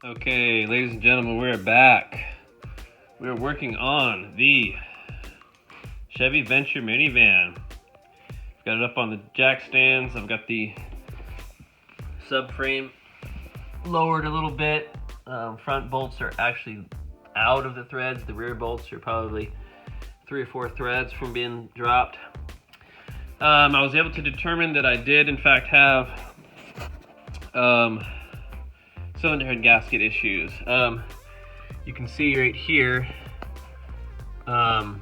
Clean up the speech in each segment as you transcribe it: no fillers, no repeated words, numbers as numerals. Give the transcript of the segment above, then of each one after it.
Okay, ladies and gentlemen, we're back. We're working on the Chevy Venture minivan. I've got it up on the jack stands. I've got the subframe lowered a little bit. Front bolts are actually out of the threads. The rear bolts are probably 3 or 4 threads from being dropped. I was able to determine that I did in fact have cylinder head gasket issues. You can see right here how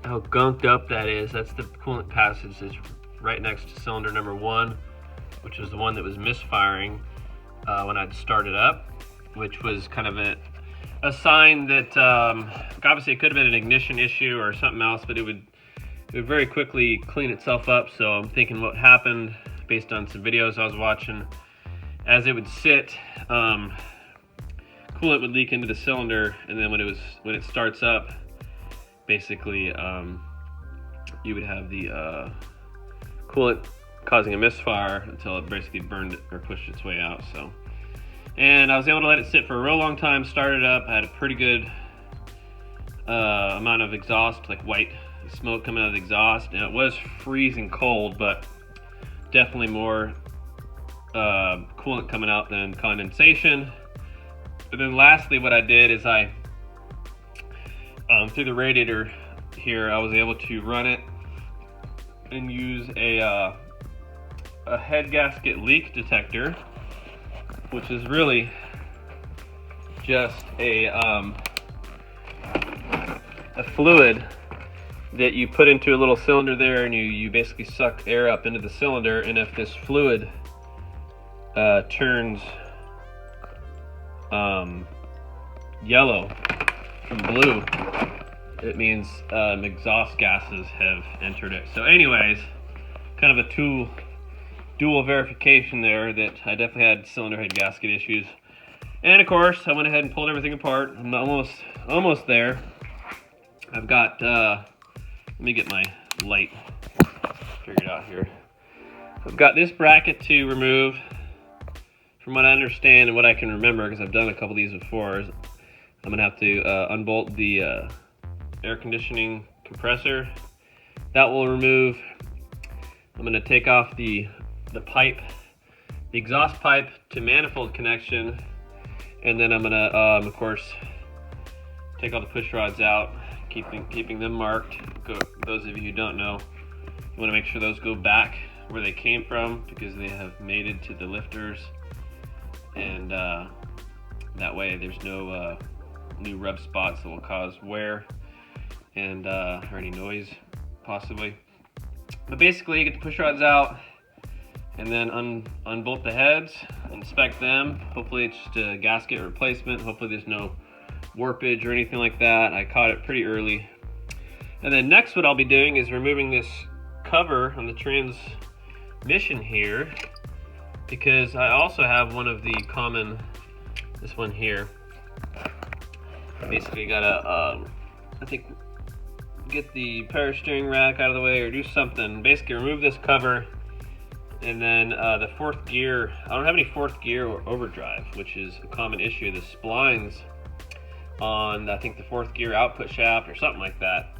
gunked up that is. That's the coolant passage that's right next to cylinder number 1, which was the one that was misfiring when I'd started up, which was kind of a sign that obviously it could have been an ignition issue or something else, but it would very quickly clean itself up. So I'm thinking what happened based on some videos I was watching, as it would sit, coolant would leak into the cylinder, and then when it starts up, basically you would have the coolant causing a misfire until it basically burned it or pushed its way out. So, and I was able to let it sit for a real long time, started up. I had a pretty good amount of exhaust, like white smoke coming out of the exhaust, and it was freezing cold, but definitely more coolant coming out than condensation. And then lastly, what I did is I through the radiator here, I was able to run it and use a head gasket leak detector, which is really just a fluid that you put into a little cylinder there, and you basically suck air up into the cylinder, and if this fluid turns yellow from blue, it means exhaust gases have entered it. So anyways, kind of a dual verification there that I definitely had cylinder head gasket issues. And of course, I went ahead and pulled everything apart. I'm almost there. I've got, let me get my light figured out here. I've got this bracket to remove. From what I understand and what I can remember, because I've done a couple of these before, is I'm gonna have to unbolt the air conditioning compressor. That will remove. I'm gonna take off the pipe, the exhaust pipe to manifold connection, and then I'm gonna, of course, take all the push rods out, keeping them marked. Those of you who don't know, you want to make sure those go back where they came from, because they have mated to the lifters, and that way there's no new rub spots that will cause wear and or any noise possibly. But basically, you get the push rods out and then unbolt the heads, inspect them. Hopefully it's just a gasket replacement. Hopefully there's no warpage or anything like that. I caught it pretty early. And then next, what I'll be doing is removing this cover on the transmission here, because I also have one of the common, this one here. I basically gotta, I think, get the power steering rack out of the way or do something. Basically remove this cover, and then the 4th gear, I don't have any 4th gear or overdrive, which is a common issue. The splines on, I think, the 4th gear output shaft or something like that,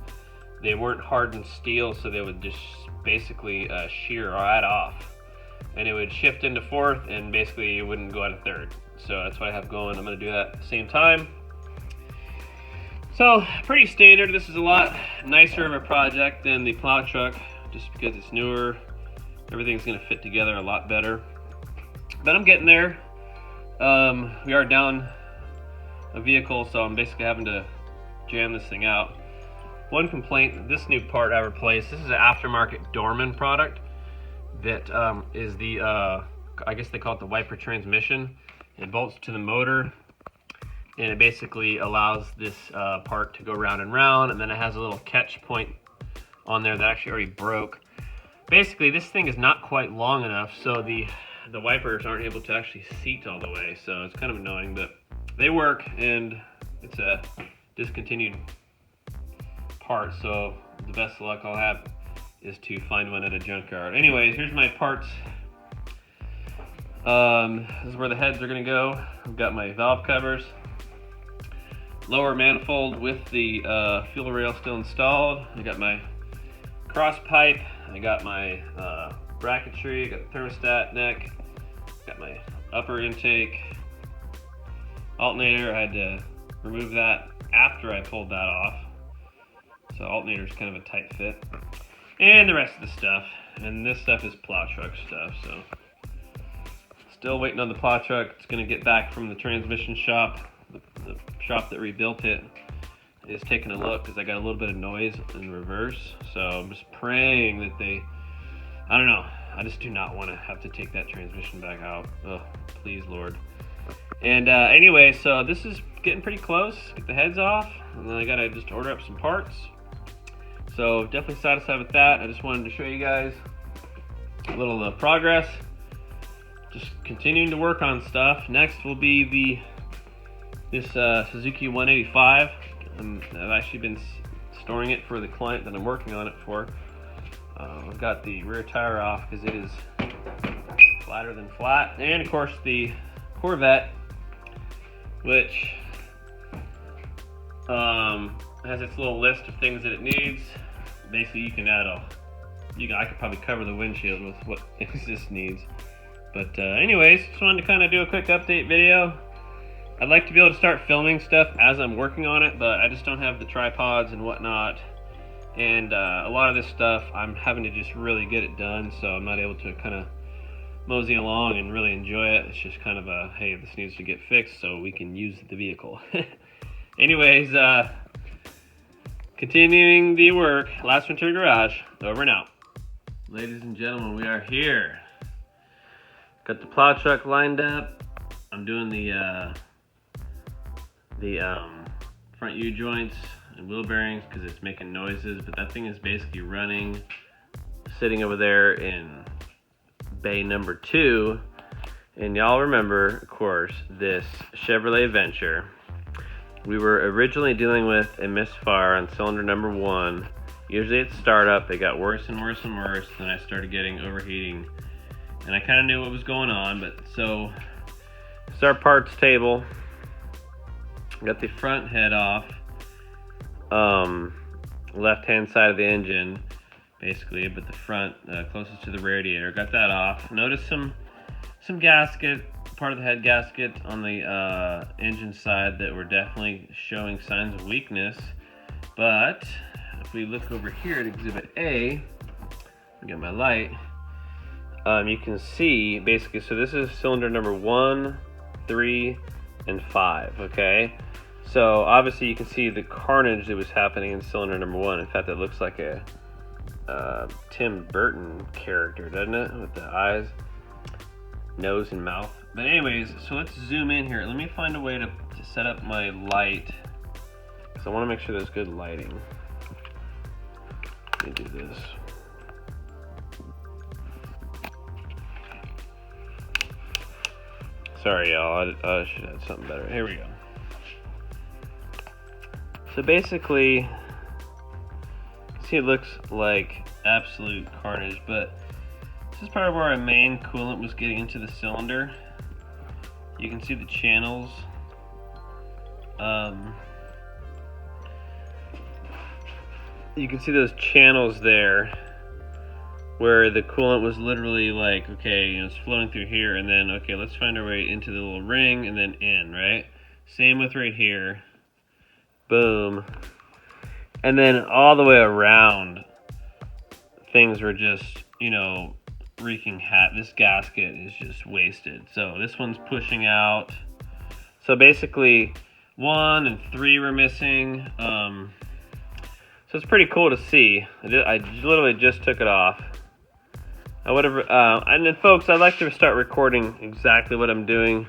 they weren't hardened steel, so they would just basically shear right off, and it would shift into 4th, and basically it wouldn't go out of 3rd. So that's what I have going. I'm going to do that at the same time. So pretty standard. This is a lot nicer of a project than the plow truck, just because it's newer. Everything's going to fit together a lot better. But I'm getting there. We are down a vehicle, so I'm basically having to jam this thing out. One complaint, this new part I replaced, this is an aftermarket Dorman product that is the, I guess they call it the wiper transmission. It bolts to the motor, and it basically allows this part to go round and round, and then it has a little catch point on there that actually already broke. Basically, this thing is not quite long enough, so the wipers aren't able to actually seat all the way, so it's kind of annoying, but they work, and it's a discontinued part, so the best luck I'll have is to find one at a junkyard. Anyways, here's my parts This is where the heads are going to go. I've got my valve covers, lower manifold with the fuel rail still installed. I got my cross pipe. I got my bracketry. I got the thermostat neck. Got my upper intake alternator. I had to remove that after I pulled that off. So alternator is kind of a tight fit. And the rest of the stuff. And this stuff is plow truck stuff. So still waiting on the plow truck. It's going to get back from the transmission shop. The shop that rebuilt it is taking a look because I got a little bit of noise in reverse. So I'm just praying that they, I don't know. I just do not want to have to take that transmission back out. Oh, please, Lord. And anyway, so this is getting pretty close. Get the heads off, and then I gotta just order up some parts. So definitely satisfied with that. I just wanted to show you guys a little progress. Just continuing to work on stuff. Next will be this Suzuki 185. I've actually been storing it for the client that I'm working on it for. I've got the rear tire off because it is flatter than flat. And of course the Corvette, which has its little list of things that it needs. Basically you can add I could probably cover the windshield with what this needs. But anyways, just wanted to kind of do a quick update video. I'd like to be able to start filming stuff as I'm working on it, but I just don't have the tripods and whatnot. And a lot of this stuff I'm having to just really get it done, so I'm not able to kind of mosey along and really enjoy it. It's just kind of a, hey, this needs to get fixed so we can use the vehicle. Anyways, continuing the work, Last Winter Garage, over and out. Ladies and gentlemen, we are here. Got the plow truck lined up. I'm doing the front U-joints and wheel bearings because it's making noises, but that thing is basically running, sitting over there in bay number 2. And y'all remember, of course, this Chevrolet Venture. We were originally dealing with a misfire on cylinder number 1. Usually at startup, it got worse and worse and worse. Then I started getting overheating, and I kind of knew what was going on. But so it's our parts table. Got the front head off, left-hand side of the engine, basically, but the front closest to the radiator. Got that off. Notice some gasket, part of the head gasket on the engine side that were definitely showing signs of weakness. But if we look over here at Exhibit A, I get my light. You can see basically. So this is cylinder number 1, 3, and 5. Okay. So obviously you can see the carnage that was happening in cylinder number 1. In fact, it looks like a Tim Burton character, doesn't it? With the eyes, nose, and mouth. But anyways, so let's zoom in here. Let me find a way to set up my light, because I want to make sure there's good lighting. Let me do this. Sorry, y'all. I should have something better. Here we go. So basically, see, it looks like absolute carnage, but this is part of where our main coolant was getting into the cylinder. You can see the channels. You can see those channels there where the coolant was literally like, okay, you know, it's flowing through here, and then, okay, let's find our way into the little ring and then in, right? Same with right here. Boom. And then all the way around, things were just, you know, wreaking this gasket is just wasted. So this one's pushing out. So basically 1 and 3 were missing. So it's pretty cool to see. I literally just took it off. I would have, and then folks, I'd like to start recording exactly what I'm doing,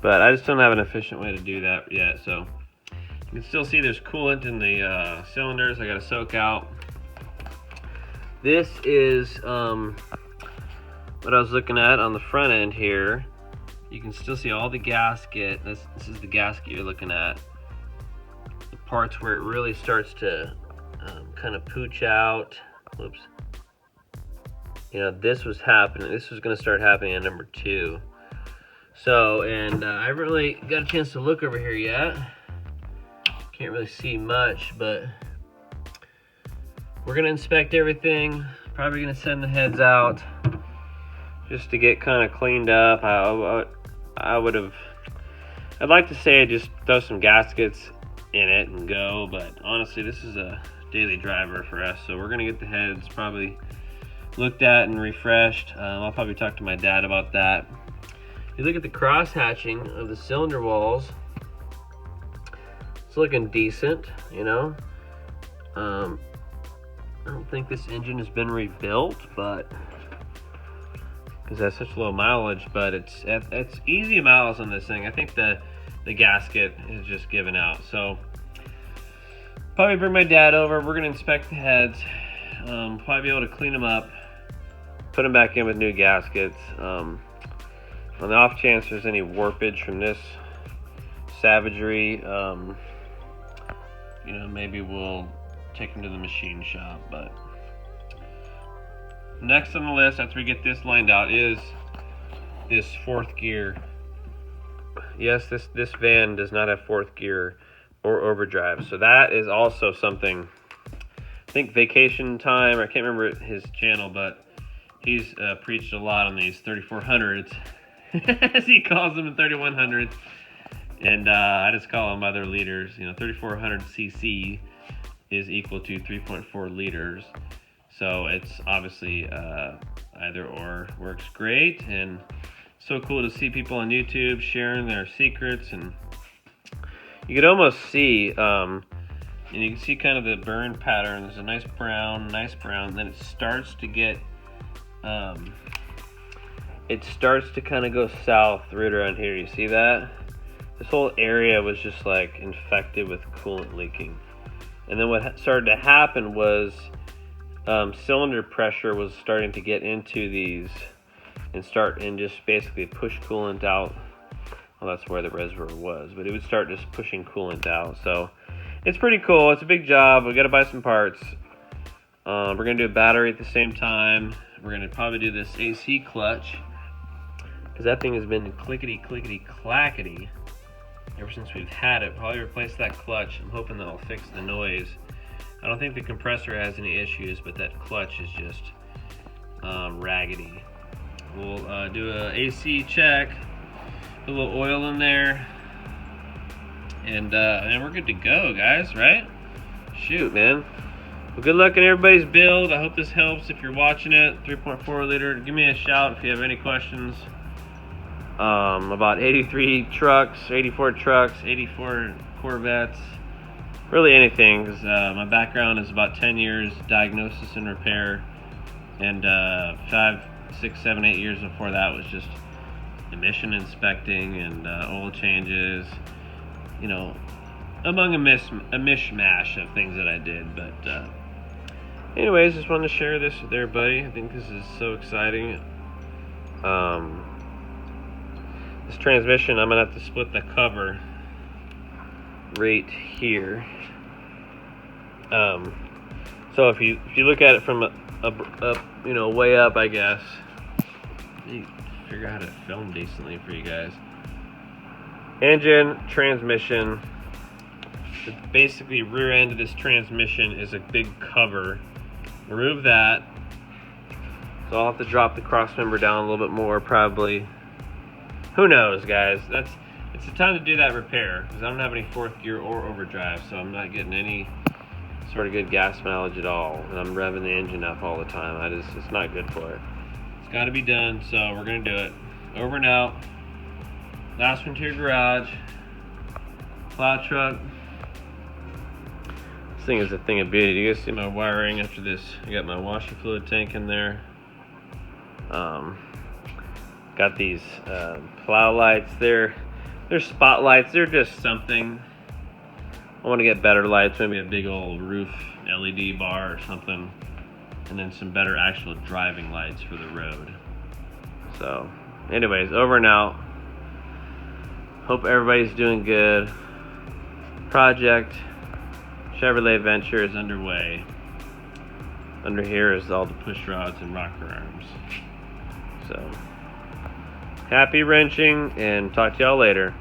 but I just don't have an efficient way to do that yet. So you can still see there's coolant in the cylinders. I got to soak out. This is what I was looking at on the front end here. You can still see all the gasket. This is the gasket you're looking at. The parts where it really starts to kind of pooch out. Whoops. this was happening. This was going to start happening at number 2. So, and I haven't really got a chance to look over here yet. Can't really see much, but we're going to inspect everything. Probably going to send the heads out just to get kind of cleaned up. I'd like to say just throw some gaskets in it and go, but honestly, this is a daily driver for us, so we're going to get the heads probably looked at and refreshed. I'll probably talk to my dad about that. If you look at the cross hatching of the cylinder walls, it's looking decent, I don't think this engine has been rebuilt, but because that's such low mileage, but it's easy miles on this thing. I think the gasket is just given out, so probably bring my dad over. We're gonna inspect the heads, probably be able to clean them up, put them back in with new gaskets. On the off chance there's any warpage from this savagery, maybe we'll take them to the machine shop. But next on the list, after we get this lined out, is this 4th gear. Yes, this van does not have 4th gear or overdrive, so that is also something. I think Vacation Time, I can't remember his channel, but he's preached a lot on these 3400s, as he calls them, in 3100s, and I just call them other liters. 3400 cc is equal to 3.4 liters, so it's obviously either or works great, and so cool to see people on YouTube sharing their secrets. And you could almost see, and you can see kind of the burn pattern. There's a nice brown, then it starts to get, it starts to kind of go south right around here. You see that? This whole area was just like infected with coolant leaking. And then what started to happen was cylinder pressure was starting to get into these and just basically push coolant out. Well, that's where the reservoir was, but it would start just pushing coolant out. So it's pretty cool. It's a big job. We got to buy some parts. We're going to do a battery at the same time. We're going to probably do this AC clutch, because that thing has been clickety clackety ever since we've had it. Probably replace that clutch. I'm hoping that'll fix the noise. I don't think the compressor has any issues, but that clutch is just raggedy. We'll do a AC check, put a little oil in there, and we're good to go, guys, right? Shoot, man. Well, good luck in everybody's build. I hope this helps. If you're watching it, 3.4 liter, give me a shout if you have any questions about 83 trucks, 84 trucks, 84 Corvettes, really anything, because my background is about 10 years diagnosis and repair, and 5, 6, 7, 8 years before that was just emission inspecting and oil changes, among a mishmash of things that I did. But anyways, just wanted to share this with everybody. I think this is so exciting. This transmission, I'm gonna have to split the cover right here. So if you look at it from a way up, I guess. Let me figure out how to film decently for you guys. Engine, transmission. Basically, rear end of this transmission is a big cover. Remove that. So I'll have to drop the cross member down a little bit more, probably. Who knows, guys? It's the time to do that repair, because I don't have any 4th gear or overdrive, so I'm not getting any sort of good gas mileage at all, and I'm revving the engine up all the time. It's not good for it. It's got to be done, so we're gonna do it. Over and out. Last one to your garage. Plow truck. This thing is a thing of beauty. Do you guys see my wiring after this? I got my washer fluid tank in there. Got these plow lights. They're spotlights. They're just something. I want to get better lights, maybe a big old roof LED bar or something, and then some better actual driving lights for the road. So, anyways, over and out. Hope everybody's doing good. Project Chevrolet Venture is underway. under here is all the push rods and rocker arms. So, happy wrenching, and talk to y'all later.